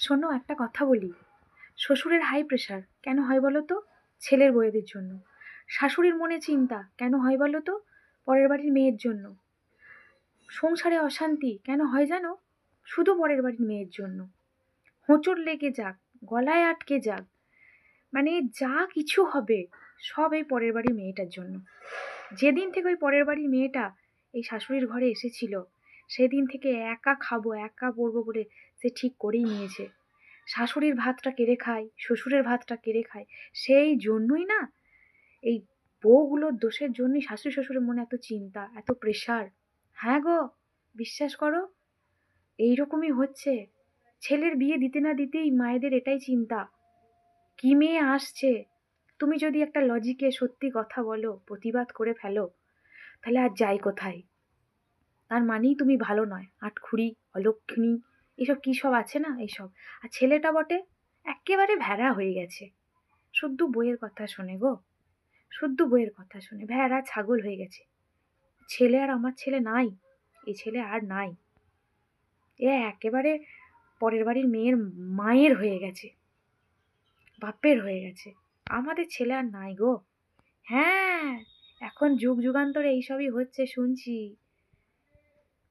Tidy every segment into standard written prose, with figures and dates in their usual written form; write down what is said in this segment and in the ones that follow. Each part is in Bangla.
শোনো, একটা কথা বলি। শ্বশুরের হাই প্রেশার কেন হয় বলো তো? ছেলের বউয়েদের জন্য। শাশুড়ির মনে চিন্তা কেন হয় বলো তো? পরের বাড়ির মেয়ের জন্য। সংসারে অশান্তি কেন হয় জানো? শুধু পরের বাড়ির মেয়ের জন্য। হোঁচট লেগে যাক, গলায় আটকে যাক, মানে যা কিছু হবে সব এই পরের বাড়ির মেয়েটার জন্য। যেদিন থেকে ওই পরের বাড়ির মেয়েটা এই শাশুড়ির ঘরে এসেছিল, সেদিন থেকে একা খাবো একা পড়বো বলে সে ঠিক করেই নিয়েছে। শাশুড়ির ভাতটা কেড়ে খায়, শ্বশুরের ভাতটা কেড়ে খায়। সেই জন্যই না, এই বউগুলোর দোষের জন্যই শাশুড়ি শ্বশুরের মনে এত চিন্তা, এত প্রেশার। হ্যাঁ গো, বিশ্বাস করো, এইরকমই হচ্ছে। ছেলের বিয়ে দিতে না দিতেই মায়েদের এটাই চিন্তা, কি মেয়ে আসছে। তুমি যদি একটা লজিকে সত্যি কথা বলো, প্রতিবাদ করে ফেলো, তাহলে আর যাই কোথায়, তার মানেই তুমি ভালো নয়, আটখুরি, অলক্ষণী, এসব কী সব আছে না এইসব। আর ছেলেটা বটে একেবারে ভেড়া হয়ে গেছে, শুদ্ধ বইয়ের কথা শোনে গো, শুদ্ধ বইয়ের কথা শুনে ভেড়া ছাগল হয়ে গেছে। ছেলে আর আমার ছেলে নাই, এই ছেলে আর নাই। এ একেবারে পরের বাড়ির মেয়ের মায়ের হয়ে গেছে, বাপের হয়ে গেছে। আমাদের ছেলে আর নাই গো। হ্যাঁ, এখন যুগ যুগান্তরে এইসবই হচ্ছে শুনছি।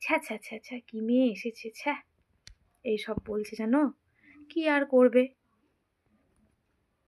ছ্যা ছ্যা ছ্যা ছ্যা, কি মেয়ে এসেছে, ছ্যা। এইসব বলছে জানো, কি আর করবে।